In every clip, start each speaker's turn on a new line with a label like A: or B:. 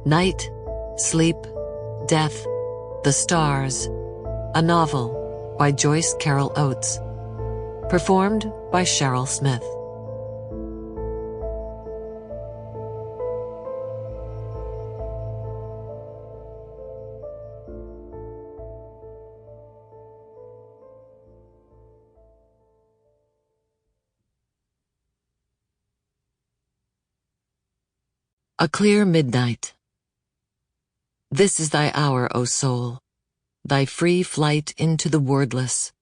A: Night, Sleep, Death, The Stars, a novel by Joyce Carol Oates. Performed by Cheryl Smith. A clear midnight. This is thy hour, O soul, thy free flight into the wordless,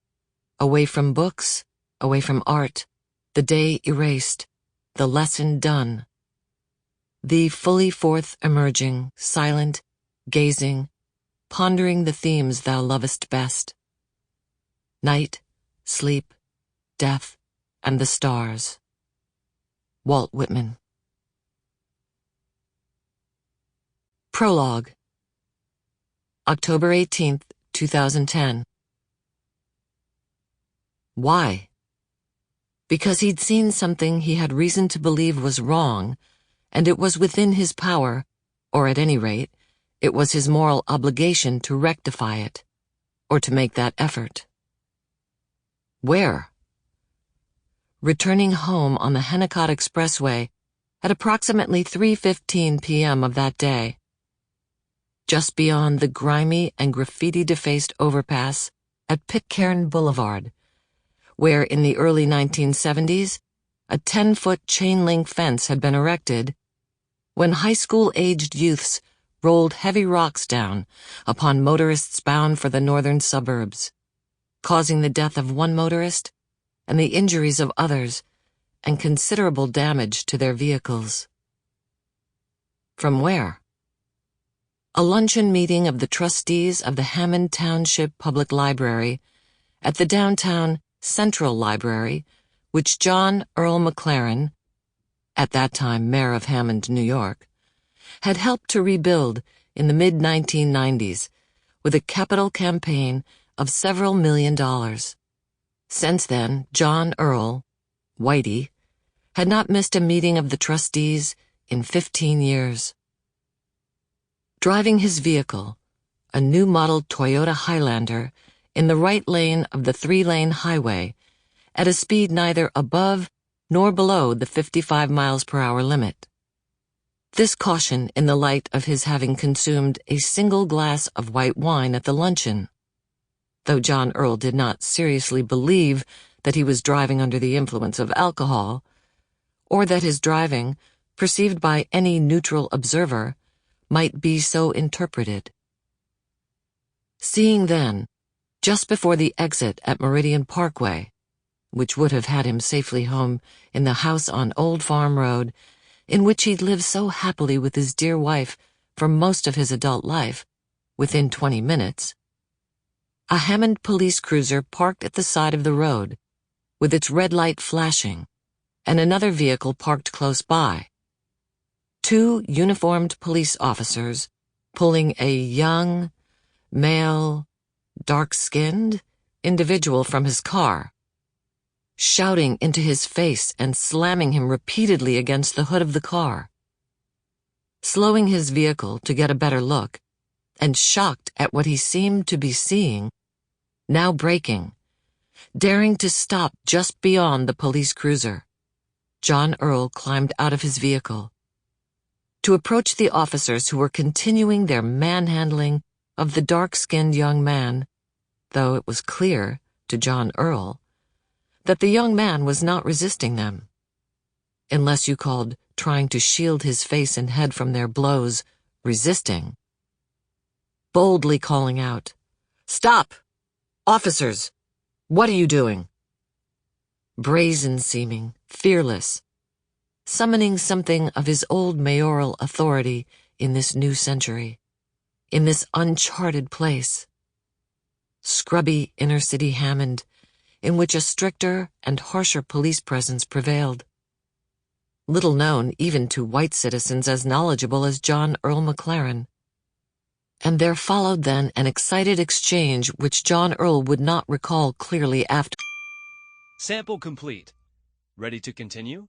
A: away from books, away from art, the day erased, the lesson done. Thee fully forth emerging, silent, gazing, pondering the themes thou lovest best. Night, sleep, death, and the stars. Walt Whitman. Prologue. October 18th, 2010. Why? Because he'd seen something he had reason to believe was wrong, and it was within his power, or at any rate, it was his moral obligation to rectify it, or to make that effort. Where? Returning home on the Hennecott Expressway at approximately 3:15 p.m. of that day. Just beyond the grimy and graffiti-defaced overpass at Pitcairn Boulevard, where in the early 1970s, a 10-foot chain-link fence had been erected, when high school-aged youths rolled heavy rocks down upon motorists bound for the northern suburbs, causing the death of one motorist and the injuries of others and considerable damage to their vehicles. From where? A luncheon meeting of the trustees of the Hammond Township Public Library at the downtown Central Library, which John Earl McLaren, at that time mayor of Hammond, New York, had helped to rebuild in the mid-1990s with a capital campaign of several $1 million. Since then, John Earl, Whitey, had not missed a meeting of the trustees in 15 years. Driving his vehicle, a new model Toyota Highlander, in the right lane of the 3-lane highway, at a speed neither above nor below the 55 miles per hour limit. This caution in the light of his having consumed a single glass of white wine at the luncheon, though John Earl did not seriously believe that he was driving under the influence of alcohol, or that his driving, perceived by any neutral observer, might be so interpreted. Seeing then, just before the exit at Meridian Parkway, which would have had him safely home in the house on Old Farm Road, in which he'd lived so happily with his dear wife for most of his adult life, within 20 minutes, a Hammond police cruiser parked at the side of the road, with its red light flashing, and another vehicle parked close by. 2 uniformed police officers pulling a young, male, dark-skinned individual from his car, shouting into his face and slamming him repeatedly against the hood of the car, slowing his vehicle to get a better look, and shocked at what he seemed to be seeing, now braking, daring to stop just beyond the police cruiser. John Earl climbed out of his vehicle to approach the officers who were continuing their manhandling of the dark-skinned young man, though it was clear to John Earl that the young man was not resisting them, unless you called trying to shield his face and head from their blows resisting. Boldly calling out, "Stop! Officers! What are you doing?" Brazen seeming, fearless, summoning something of his old mayoral authority in this new century, in this uncharted place. Scrubby inner-city Hammond, in which a stricter and harsher police presence prevailed. Little known even to white citizens as knowledgeable as John Earl McLaren. And there followed then an excited exchange which John Earl would not recall clearly after.
B: Sample complete. Ready to continue?